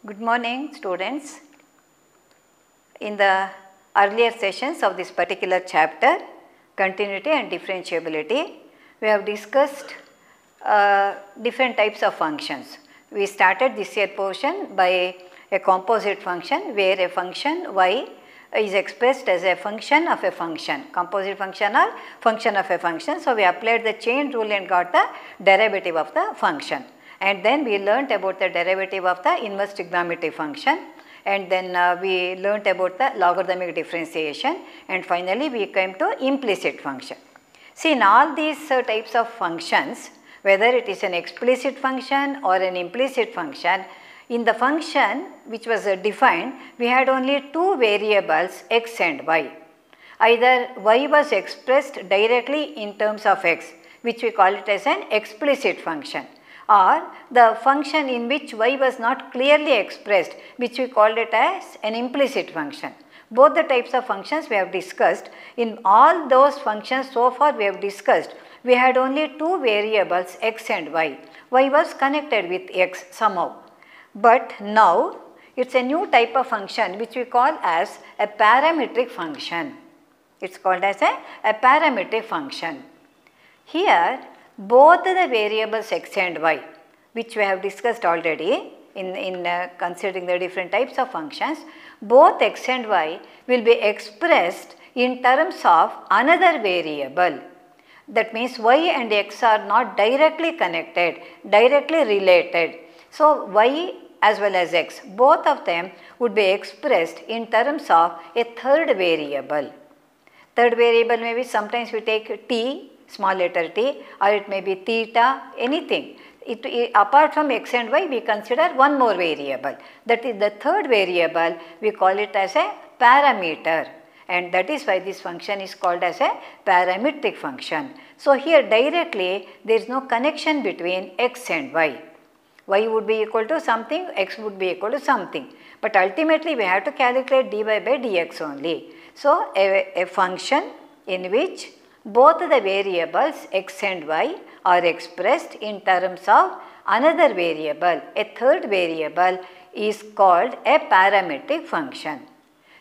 Good morning, students. In the earlier sessions of this particular chapter, continuity and differentiability, we have discussed different types of functions. We started this year portion by a composite function where a function y is expressed as a function of a function, composite function or function of a function. So, we applied the chain rule and got the derivative of the function. And then we learnt about the derivative of the inverse trigonometric function, and then we learnt about the logarithmic differentiation, and finally we came to implicit function. See, in all these types of functions, whether it is an explicit function or an implicit function, in the function which was defined, we had only two variables x and y. Either y was expressed directly in terms of x, which we call it as an explicit function, or the function in which y was not clearly expressed, which we called it as an implicit function. Both the types of functions we have discussed. In all those functions so far we have discussed, we had only two variables x and y. Y was connected with x somehow. But now it is a new type of function which we call as a parametric function. It is called as a parametric function. Here both the variables x and y, which we have discussed already in considering the different types of functions, both x and y will be expressed in terms of another variable. That means y and x are not directly connected, directly related. So, y as well as x, both of them would be expressed in terms of a third variable. Third variable may be, sometimes we take t, small letter t, or it may be theta, anything. Apart from x and y, we consider one more variable. That is the third variable, we call it as a parameter, and that is why this function is called as a parametric function. So, here directly there is no connection between x and y. Y would be equal to something, x would be equal to something, but ultimately we have to calculate dy by dx only. So, a function in which both the variables x and y are expressed in terms of another variable, a third variable, is called a parametric function.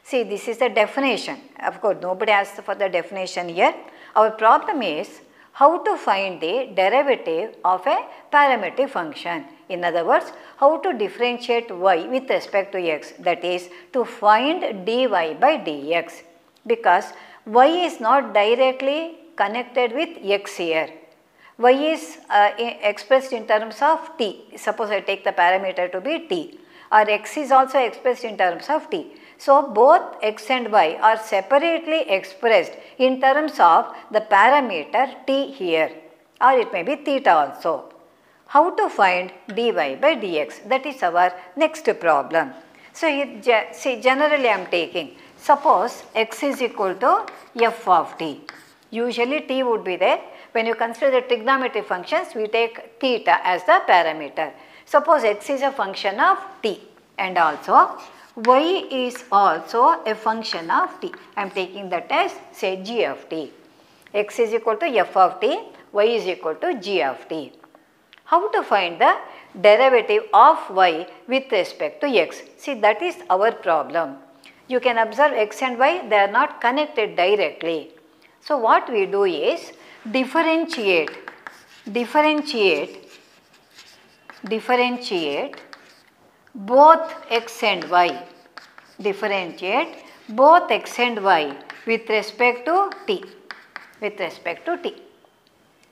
See, this is the definition. Of course, nobody asked for the definition here. Our problem is how to find the derivative of a parametric function. In other words, how to differentiate y with respect to x, that is to find dy by dx, because y is not directly connected with x here. Y is expressed in terms of t. Suppose I take the parameter to be t, or x is also expressed in terms of t. So, both x and y are separately expressed in terms of the parameter t here, or it may be theta also. How to find dy by dx? That is our next problem. So, see, generally I am taking, suppose x is equal to f of t. Usually t would be there. When you consider the trigonometric functions, we take theta as the parameter. Suppose x is a function of t, and also y is also a function of t. I am taking that as, say, g of t. X is equal to f of t, y is equal to g of t. How to find the derivative of y with respect to x? See, that is our problem. You can observe x and y, they are not connected directly. So, what we do is differentiate both x and y, differentiate both x and y with respect to t,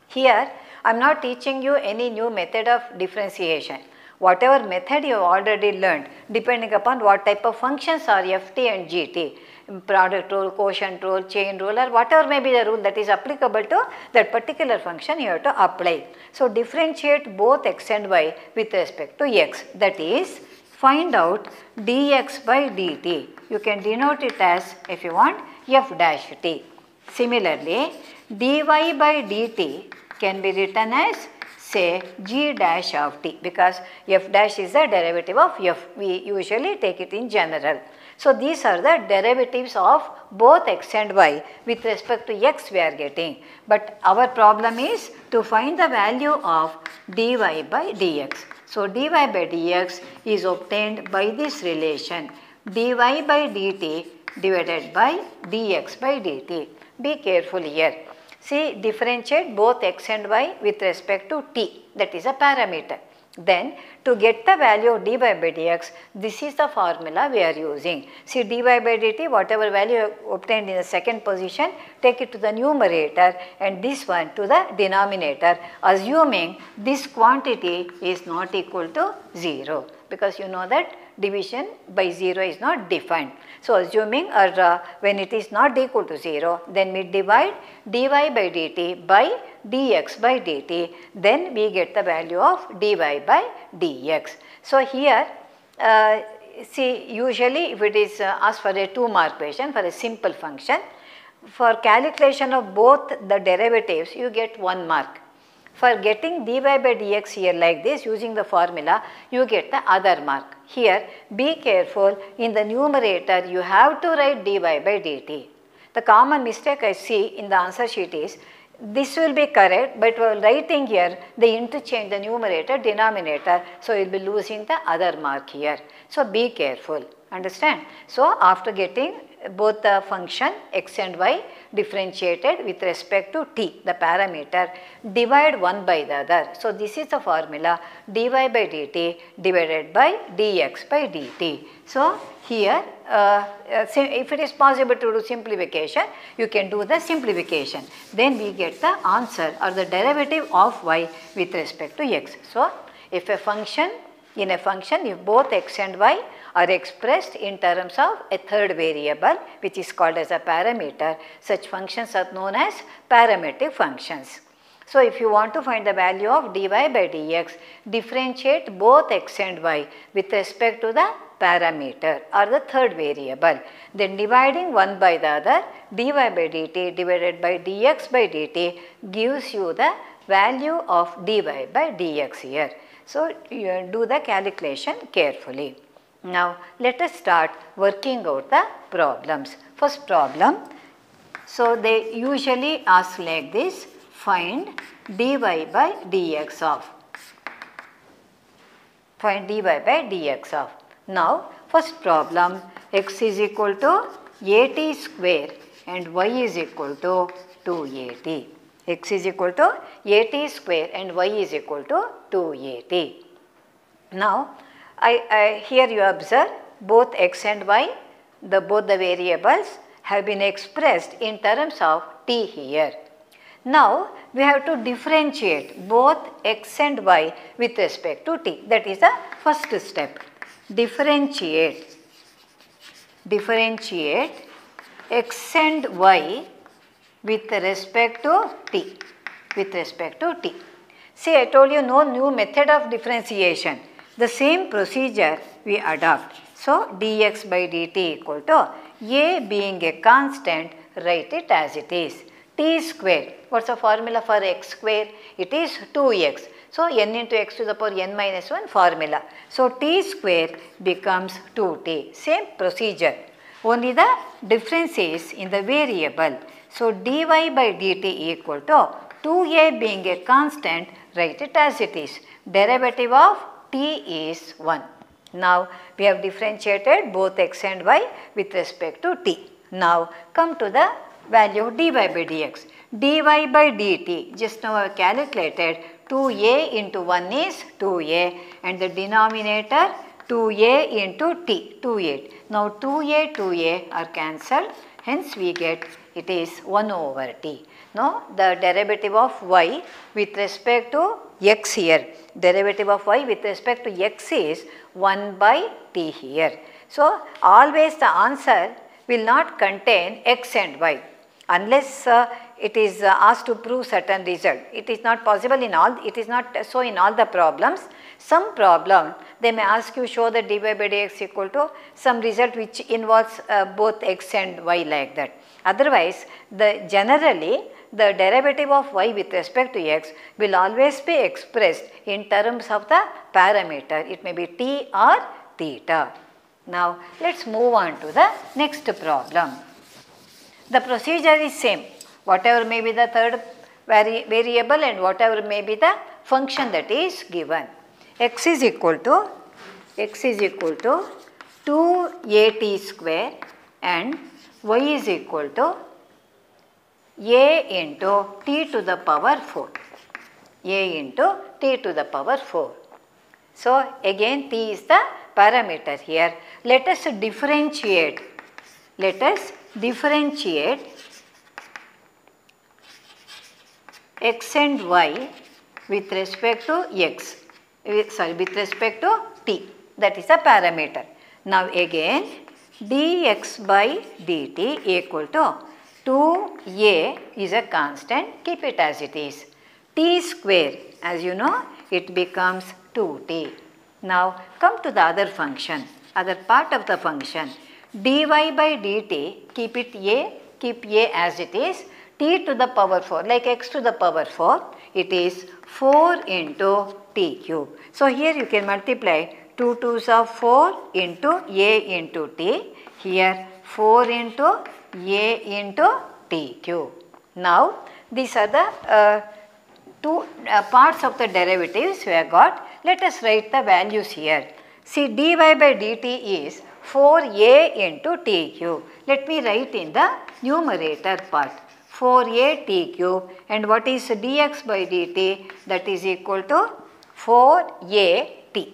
Here I am not teaching you any new method of differentiation. Whatever method you have already learned, depending upon what type of functions are ft and gt, product rule, quotient rule, chain rule, or whatever may be the rule that is applicable to that particular function, you have to apply. So, differentiate both x and y with respect to x, that is find out dx by dt. You can denote it as, if you want, f dash t. Similarly, dy by dt can be written as, say, g dash of t, because f dash is the derivative of f. We usually take it in general. So, these are the derivatives of both x and y with respect to x we are getting, but our problem is to find the value of dy by dx. So, dy by dx is obtained by this relation dy by dt divided by dx by dt. Be careful here. See, differentiate both x and y with respect to t, that is a parameter. Then to get the value of dy by dx, this is the formula we are using. See, dy by dt, whatever value you obtained in the second position, take it to the numerator and this one to the denominator, assuming this quantity is not equal to 0, because you know that division by 0 is not defined. So, assuming when it is not equal to 0, then we divide dy by dt by dx by dt, then we get the value of dy by dx. So, here see, usually if it is asked for a 2-mark question for a simple function, for calculation of both the derivatives you get 1 mark. For getting dy by dx here like this using the formula, you get the other mark. Here be careful, in the numerator you have to write dy by dt. The common mistake I see in the answer sheet is, this will be correct, but while writing here they interchange the numerator denominator, so you will be losing the other mark here. So, be careful, understand. So, after getting both the function x and y differentiated with respect to t, the parameter, divide one by the other. So, this is the formula dy by dt divided by dx by dt. So, here if it is possible to do simplification, you can do the simplification. Then we get the answer or the derivative of y with respect to x. So, if a function, in a function, if both x and y are expressed in terms of a third variable which is called as a parameter, such functions are known as parametric functions. So, if you want to find the value of dy by dx, differentiate both x and y with respect to the parameter or the third variable. Then dividing one by the other, dy by dt divided by dx by dt gives you the value of dy by dx here. So, you do the calculation carefully. Now, let us start working out the problems. First problem, so they usually ask like this, find dy by dx of, find dy by dx of. Now, first problem, x is equal to at square and y is equal to 2at. X is equal to at square and y is equal to 2at. Now, here you observe both x and y, both the variables have been expressed in terms of t here. Now, we have to differentiate both x and y with respect to t. That is the first step. Differentiate x and y with respect to t. With respect to t. See, I told you no new method of differentiation. The same procedure we adopt. So, dx by dt equal to a being a constant, write it as it is. T square, what is the formula for x square? It is 2x. So, n into x to the power n minus 1 formula. So, t square becomes 2t. Same procedure. Only the difference is in the variable. So, dy by dt equal to 2a being a constant, write it as it is. Derivative of t is 1. Now, we have differentiated both x and y with respect to t. Now, come to the value of dy by dx. dy by dt, just now I have calculated 2a into 1 is 2a and the denominator 2a into t, 2a. Now, 2a are cancelled, hence we get it is 1 over t. Now, the derivative of y with respect to x here, derivative of y with respect to x is 1 by t here. So, always the answer will not contain x and y unless it is asked to prove certain result. It is not possible in all, it is not so in all the problems. Some problem they may ask you show that dy by dx equal to some result which involves both x and y like that. Otherwise, generally the derivative of y with respect to x will always be expressed in terms of the parameter. It may be t or theta. Now, let us move on to the next problem. The procedure is same, whatever may be the third variable and whatever may be the function that is given. X is equal to 2at square and y is equal to a into t to the power 4. A into t to the power 4. So, again t is the parameter here. Let us differentiate. X and y with respect to x, with respect to t, that is a parameter. Now again dx by dt equal to 2a is a constant, keep it as it is. T square, as you know, it becomes 2t. Now come to the other function, other part of the function. Dy by dt, keep a as it is. T to the power 4, like x to the power 4, it is 4 into t cube. So here you can multiply 2 2s of 4 into a into t, here 4 into a into t cube. Now these are the two parts of the derivatives we have got. Let us write the values here. See, dy by dt is 4a into t cube. Let me write in the numerator part. 4a t cube, and what is dx by dt? That is equal to 4a t.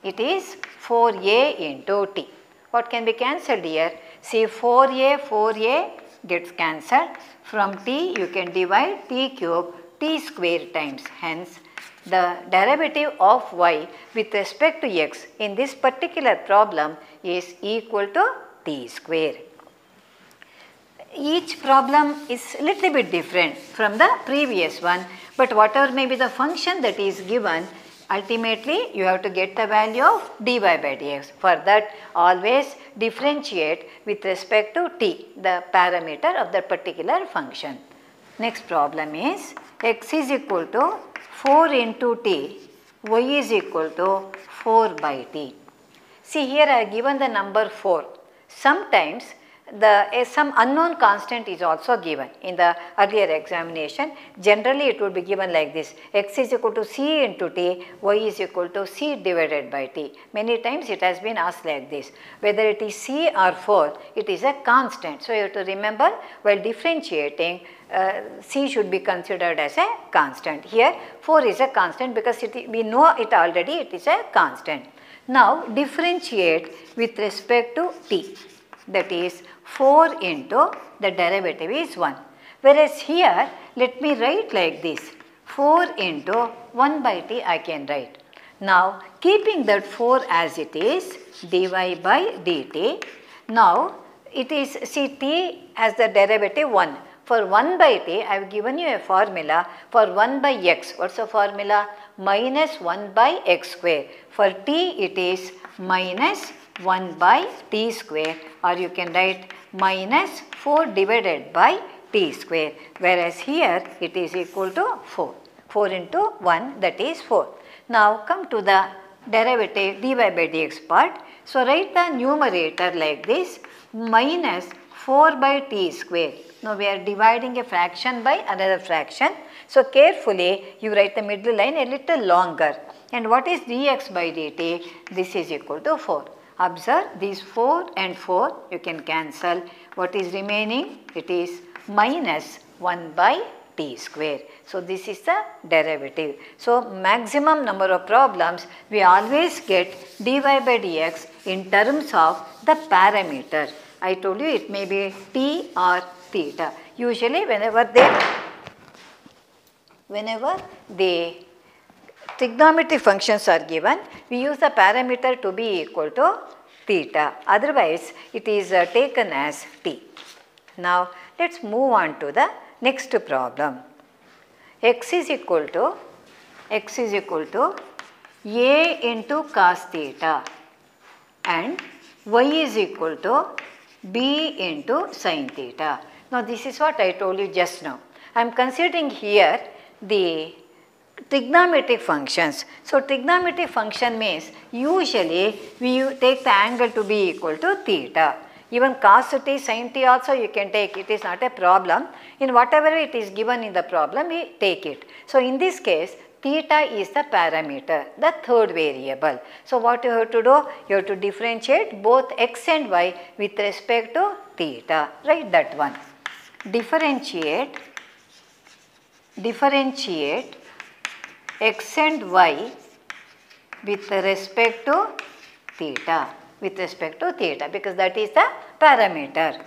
It is 4a into t. What can be cancelled here? See, 4a gets cancelled. From t you can divide t cube, t square times. Hence, the derivative of y with respect to x in this particular problem is equal to t square. Each problem is little bit different from the previous one, but whatever may be the function that is given, ultimately you have to get the value of dy by dx. For that, always differentiate with respect to t, the parameter of that particular function. Next problem is x is equal to 4 into t, y is equal to 4 by t. See, here I have given the number 4. Sometimes some unknown constant is also given in the earlier examination. Generally it would be given like this: x is equal to c into t, y is equal to c divided by t. Many times it has been asked like this. Whether it is c or 4, it is a constant. So you have to remember, while differentiating, c should be considered as a constant. Here 4 is a constant because we know it already, it is a constant. Now differentiate with respect to t, that is 4 into the derivative is 1. Whereas here, let me write like this: 4 into 1 by t I can write. Now keeping that 4 as it is, dy by dt. Now it is, see, t has the derivative 1. For 1 by t, I have given you a formula. For 1 by x, what is the formula? Minus 1 by x square. For t, it is minus 1 by t square, or you can write minus 4 divided by t square, whereas here it is equal to 4. 4 into 1, that is 4. Now come to the derivative dy by dx part. So write the numerator like this: minus 4 by t square. Now we are dividing a fraction by another fraction. So carefully you write the middle line a little longer. And what is dx by dt? This is equal to 4. Observe, these 4 and 4 you can cancel. What is remaining? It is minus 1 by t square. So this is the derivative. So maximum number of problems we always get dy by dx in terms of the parameter. I told you it may be t or theta. Usually whenever the trigonometric functions are given, we use the parameter to be equal to theta. Otherwise, it is taken as t. Now, let us move on to the next problem. X is equal to a into cos theta and y is equal to b into sin theta. Now, this is what I told you just now. I am considering here the trigonometric functions. So, trigonometric function means usually we take the angle to be equal to theta. Even cos t, sin t also you can take, it is not a problem. In whatever it is given in the problem, we take it. So, in this case, theta is the parameter, the third variable. So, what you have to do? You have to differentiate both x and y with respect to theta, right, that one. Differentiate x and y with respect to theta, because that is the parameter.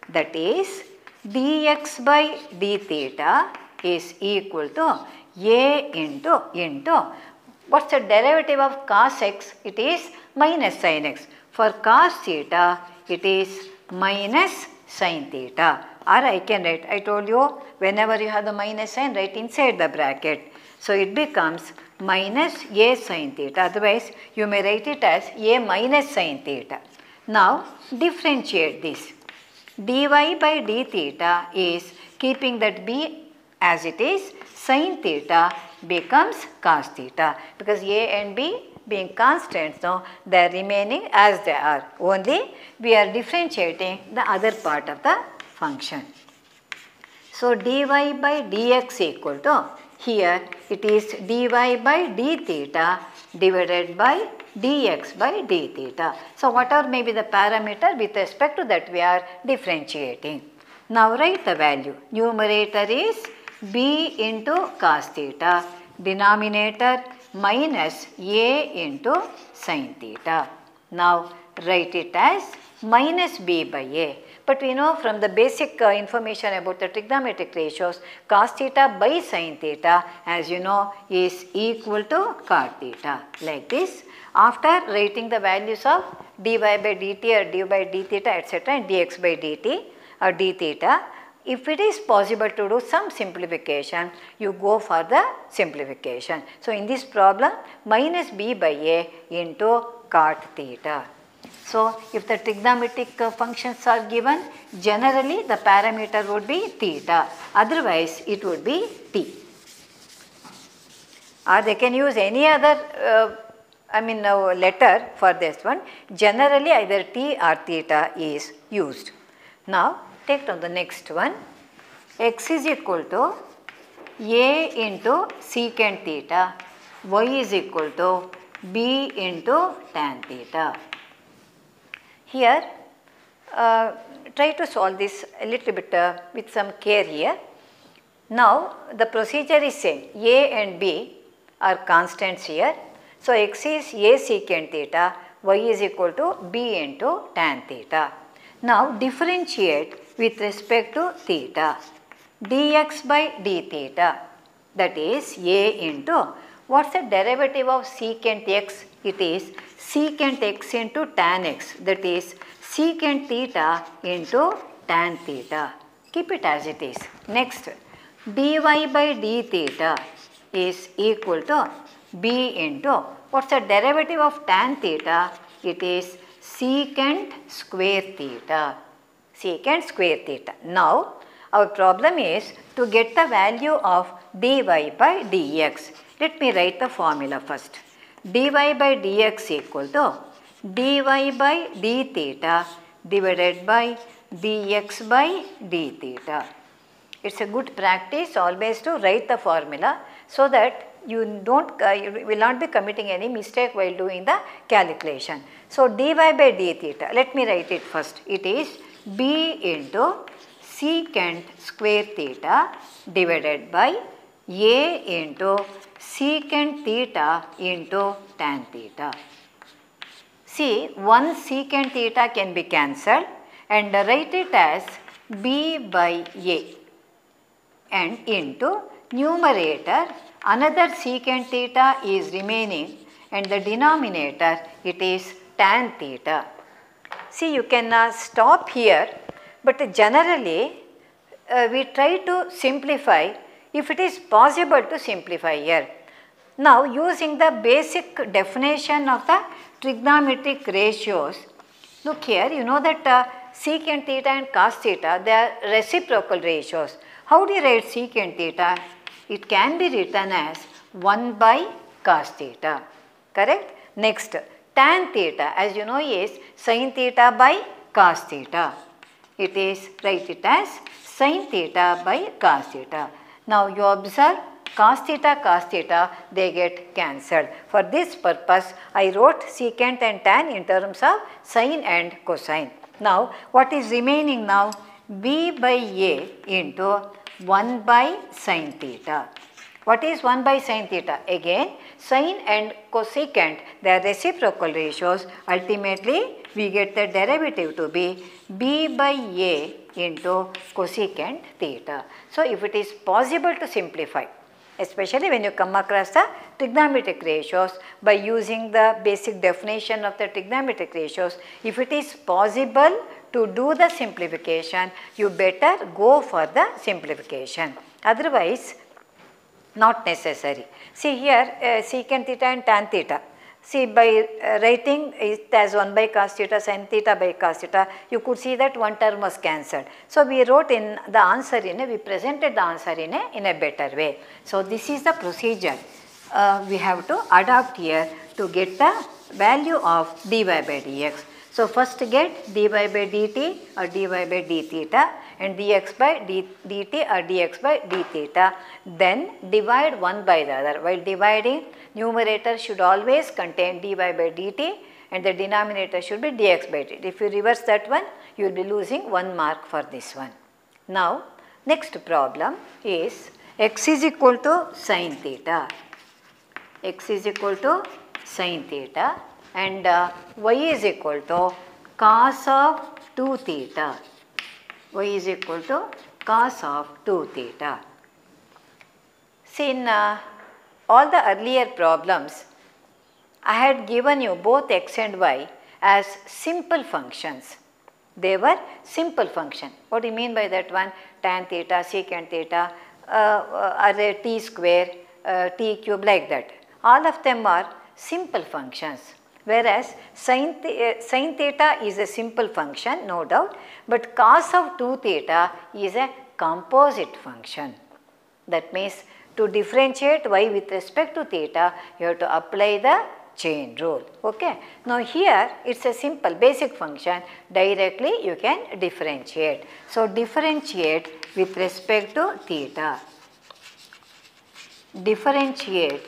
That is dx by d theta is equal to a into what's the derivative of cos x? It is minus sin x. For cos theta, it is minus sin theta. Or I can write, I told you, whenever you have the minus sign, write inside the bracket. So, it becomes minus a sin theta. Otherwise, you may write it as a minus sin theta. Now, differentiate this. dy by d theta is, keeping that b as it is, sin theta becomes cos theta, because a and b being constants, no, they are remaining as they are. Only we are differentiating the other part of the function. So, dy by dx equal to, here it is dy by d theta divided by dx by d theta. So, whatever may be the parameter, with respect to that we are differentiating. Now, write the value. Numerator is b into cos theta, denominator minus a into sin theta. Now, write it as minus b by a. But we know from the basic information about the trigonometric ratios, cos theta by sin theta, as you know, is equal to cot theta, like this. After writing the values of dy by dt or dy by d theta, etc., and dx by dt or d theta, if it is possible to do some simplification, you go for the simplification. So, in this problem, minus b by a into cot theta. So, if the trigonometric functions are given, generally the parameter would be theta, otherwise it would be t. Or they can use any other letter for this one. Generally either t or theta is used. Now, take down the next one. X is equal to a into secant theta, y is equal to b into tan theta. Here, try to solve this a little bit with some care here. Now, the procedure is same. A and b are constants here. So, x is a secant theta, y is equal to b into tan theta. Now, differentiate with respect to theta. Dx by d theta, that is a into, what's the derivative of secant x? It is secant x into tan x, that is secant theta into tan theta. Keep it as it is. Next, dy by d theta is equal to b into, what's the derivative of tan theta? It is secant square theta. Secant square theta. Now, our problem is to get the value of dy by dx. Let me write the formula first. Dy by dx equal to dy by d theta divided by dx by d theta. It's a good practice always to write the formula, so that you will not be committing any mistake while doing the calculation. So, dy by d theta, let me write it first. It is b into secant square theta divided by a into secant theta into tan theta. See, one secant theta can be cancelled and write it as b by a, and into numerator another secant theta is remaining, and the denominator it is tan theta. See, you can stop here, but generally we try to simplify if it is possible to simplify here. Now, using the basic definition of the trigonometric ratios, look here, you know that secant theta and cos theta, they are reciprocal ratios. How do you write secant theta? It can be written as 1 by cos theta, correct? Next, tan theta as you know is sin theta by cos theta. It is, write it as sin theta by cos theta. Now you observe cos theta, they get cancelled. For this purpose, I wrote secant and tan in terms of sine and cosine. Now, what is remaining now? B by A into 1 by sin theta. What is 1 by sin theta? Again, sine and cosecant, they are reciprocal ratios. Ultimately, we get the derivative to be B by A into cosecant theta. So, if it is possible to simplify, especially when you come across the trigonometric ratios by using the basic definition of the trigonometric ratios, if it is possible to do the simplification, you better go for the simplification. Otherwise, not necessary. See here secant theta and tan theta. See, by writing it as 1 by cos theta sin theta by cos theta, you could see that one term was cancelled. So, we wrote in the answer we presented the answer in a better way. So, this is the procedure we have to adopt here to get the value of dy by dx. So, first get dy by dt or dy by d theta and dx by dt or dx by d theta, then divide one by the other. While dividing, numerator should always contain dy by dt and the denominator should be dx by dt. If you reverse that one, you will be losing 1 mark for this one. Now, next problem is x is equal to sin theta, x is equal to sin theta and y is equal to cos of 2 theta, y is equal to cos of 2 theta. See, in all the earlier problems, I had given you both x and y as simple functions. They were simple function. What do you mean by that one? Tan theta, secant theta, array t square, t cube, like that. All of them are simple functions. Whereas sin theta is a simple function, no doubt, but cos of 2 theta is a composite function. That means to differentiate y with respect to theta, you have to apply the chain rule. Okay. Now here it is a simple basic function, directly you can differentiate. So differentiate with respect to theta, differentiate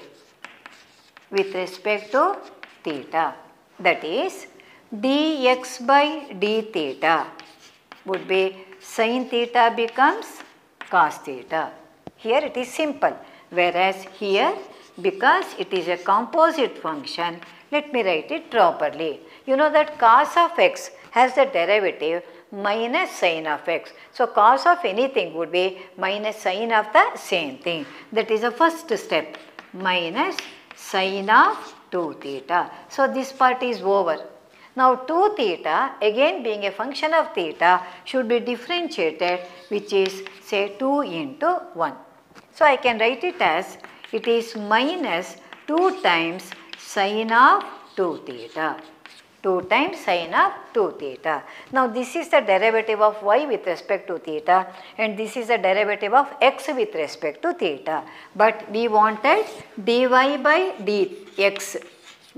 with respect to theta, that is dx by d theta would be sin theta becomes cos theta. Here it is simple, whereas here because it is a composite function, let me write it properly. You know that cos of x has the derivative minus sin of x. So, cos of anything would be minus sin of the same thing. That is the first step, minus sin of 2 theta. So, this part is over. Now, 2 theta again being a function of theta should be differentiated, which is say 2 into 1. So, I can write it as it is minus 2 times sin of 2 theta, 2 times sin of 2 theta. Now, this is the derivative of y with respect to theta and this is the derivative of x with respect to theta. But we wanted dy by dx,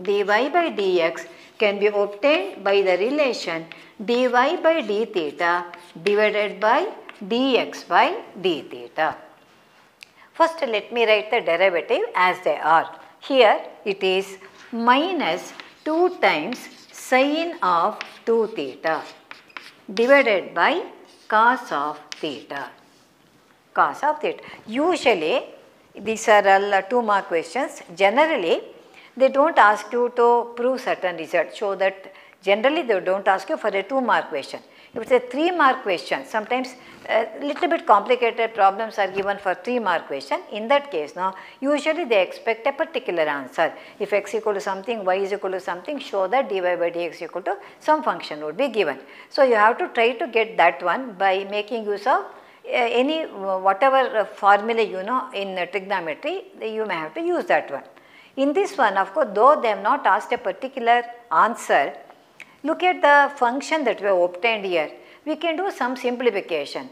dy by dx can be obtained by the relation dy by d theta divided by dx by d theta. First, let me write the derivative as they are. Here it is minus 2 times sin of 2 theta divided by cos of theta, cos of theta. Usually, these are all 2 mark questions. Generally, they do not ask you to prove certain results. So, that generally they do not ask you for a 2 mark question. If it is a 3 mark question, sometimes little bit complicated problems are given for 3 mark question. In that case now, usually they expect a particular answer. If x equal to something, y is equal to something, show that dy by dx equal to some function would be given. So, you have to try to get that one by making use of any whatever formula you know in trigonometry, you may have to use that one. In this one, of course, though they have not asked a particular answer, look at the function that we have obtained here. We can do some simplification.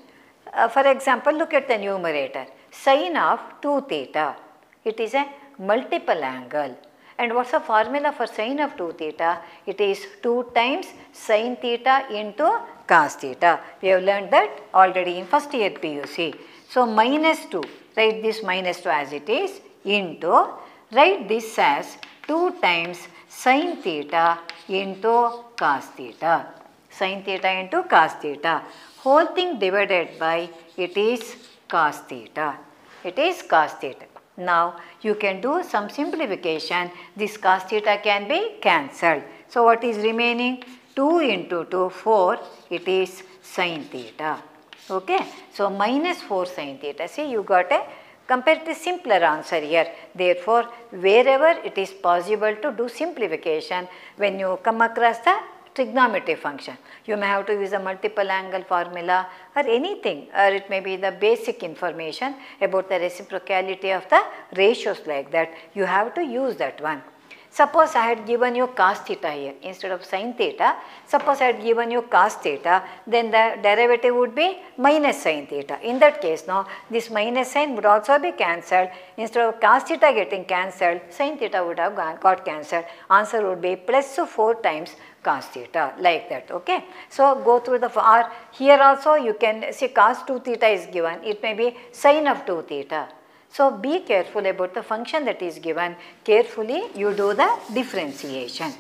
For example, look at the numerator, sin of 2 theta. It is a multiple angle. And what's the formula for sine of 2 theta? It is 2 times sine theta into cos theta. We have learned that already in first year PUC. So, minus 2, write this minus 2 as it is, into, write this as 2 times sine theta into cos theta. Sine theta into cos theta. Whole thing divided by, it is cos theta. It is cos theta. Now, you can do some simplification. This cos theta can be cancelled. So, what is remaining? 2 into 2, 4, it is sin theta. Okay. So, minus 4 sin theta. See, you got a comparatively simpler answer here. Therefore, wherever it is possible to do simplification, when you come across the trigonometry function, you may have to use a multiple angle formula or anything, or it may be the basic information about the reciprocality of the ratios like that. You have to use that one. Suppose I had given you cos theta here instead of sin theta. Suppose I had given you cos theta, then the derivative would be minus sin theta. In that case now, this minus sign would also be cancelled. Instead of cos theta getting cancelled, sin theta would have got cancelled. Answer would be plus 4 times cos theta, like that. Okay. So, go through the, or here also you can see cos 2 theta is given, it may be sin of 2 theta. So, be careful about the function that is given, carefully you do the differentiation.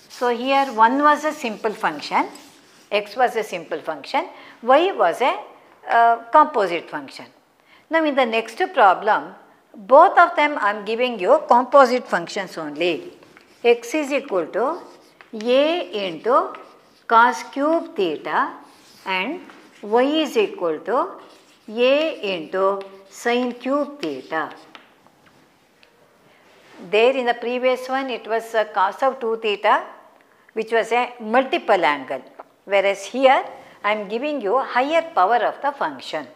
So, here 1 was a simple function, x was a simple function, y was a composite function. Now, in the next problem, both of them I am giving you composite functions only. X is equal to a into cos cube theta and y is equal to a into sin cube theta. There in the previous one it was cos of 2 theta which was a multiple angle, whereas here I am giving you higher power of the function.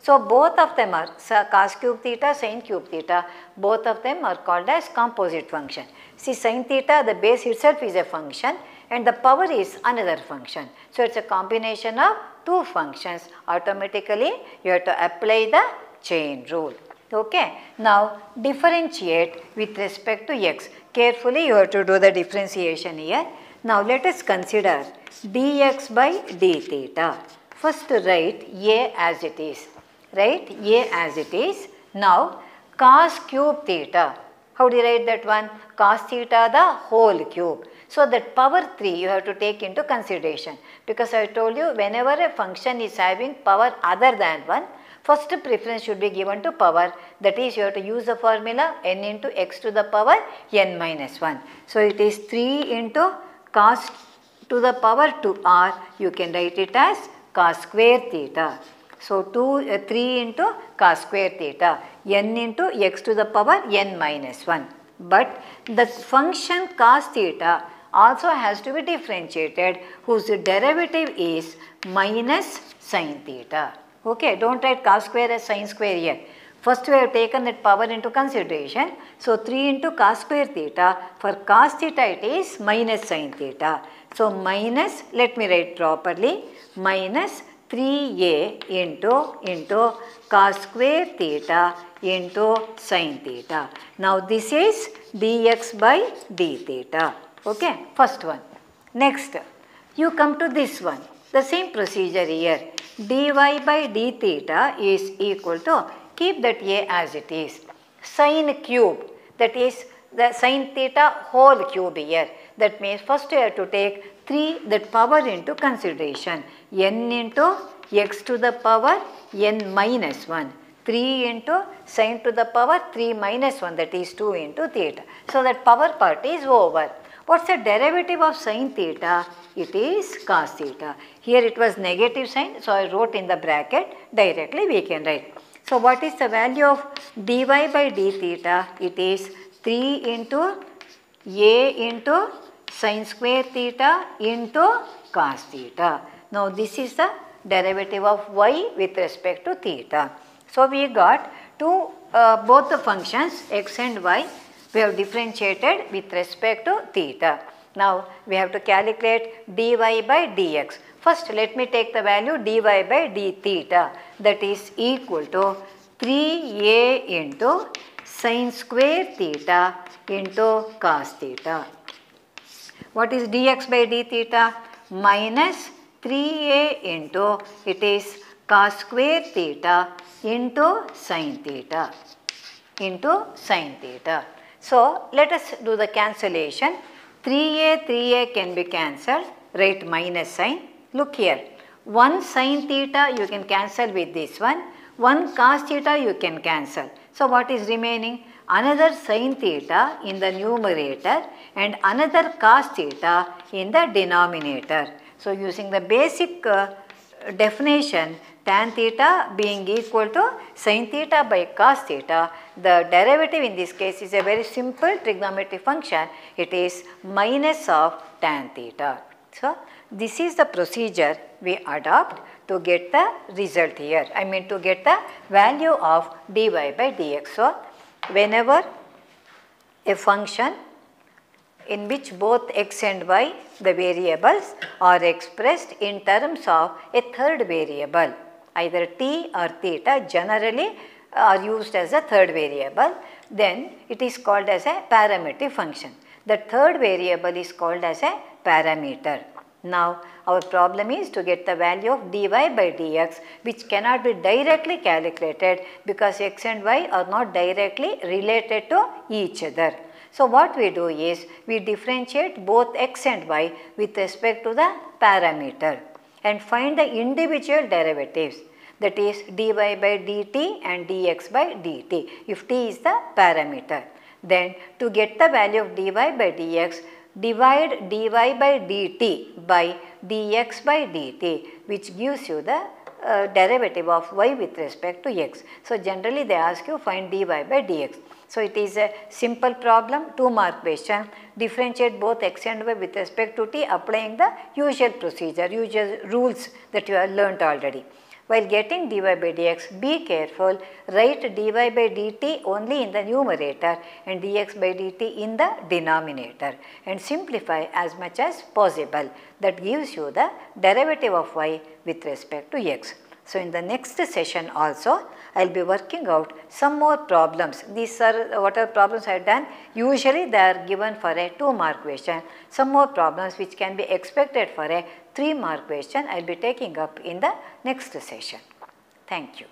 So, both of them are cos cube theta, sin cube theta, both of them are called as composite function. See, sin theta, the base itself is a function and the power is another function. So, it is a combination of two functions. Automatically you have to apply the chain rule. Okay. Now, differentiate with respect to x. Carefully you have to do the differentiation here. Now, let us consider dx by d theta. First write a as it is. Write a as it is. Now, cos cube theta. How do you write that one? Cos theta the whole cube. So, that power 3 you have to take into consideration, because I told you whenever a function is having power other than 1, first preference should be given to power, that is you have to use the formula n into x to the power n minus 1. So, it is 3 into cos to the power 2r, you can write it as cos square theta. So, 3 into cos square theta, n into x to the power n minus 1. But the function cos theta also has to be differentiated, whose derivative is minus sin theta. Okay, do not write cos square as sin square here. First we have taken that power into consideration. So, 3 into cos square theta, for cos theta it is minus sin theta. So, minus, let me write properly, minus 3a into cos square theta into sin theta. Now, this is dx by d theta. Okay, first one. Next, you come to this one, the same procedure here. dy by d theta is equal to, keep that a as it is, sin cube, that is the sin theta whole cube here. That means first you have to take 3 that power into consideration, n into x to the power n minus 1, 3 into sin to the power 3 minus 1, that is 2 into theta. So, that power part is over. What is the derivative of sin theta? It is cos theta. Here it was negative sign, so I wrote in the bracket, directly we can write. So, what is the value of dy by d theta? It is 3 into a into sin square theta into cos theta. Now, this is the derivative of y with respect to theta. So, we got both the functions x and y, we have differentiated with respect to theta. Now, we have to calculate dy by dx. First, let me take the value dy by d theta, that is equal to 3a into sin square theta into cos theta. What is dx by d theta? Minus 3a into, it is cos square theta into sin theta. So, let us do the cancellation. 3a can be cancelled, write minus sign. Look here, 1 sin theta you can cancel with this one, 1 cos theta you can cancel. So, what is remaining? Another sin theta in the numerator and another cos theta in the denominator. So, using the basic definition, tan theta being equal to sin theta by cos theta, the derivative in this case is a very simple trigonometric function. It is minus of tan theta. So, this is the procedure we adopt to get the result here. I mean to get the value of dy by dx. So, whenever a function in which both x and y, the variables, are expressed in terms of a third variable, either t or theta generally are used as a third variable, then it is called as a parametric function. The third variable is called as a parameter. Now, our problem is to get the value of dy by dx, which cannot be directly calculated because x and y are not directly related to each other. So, what we do is we differentiate both x and y with respect to the parameter and find the individual derivatives, that is dy by dt and dx by dt, if t is the parameter. Then to get the value of dy by dx, divide dy by dt by dx by dt, which gives you the derivative of y with respect to x. So, generally they ask you find dy by dx. So, it is a simple problem, 2-mark question, differentiate both x and y with respect to t applying the usual procedure, usual rules that you have learnt already. While getting dy by dx, be careful, write dy by dt only in the numerator and dx by dt in the denominator and simplify as much as possible. That gives you the derivative of y with respect to x. So, in the next session also, I will be working out some more problems. These are whatever problems I have done, usually they are given for a 2-mark question. Some more problems which can be expected for a 3-mark question I will be taking up in the next session. Thank you.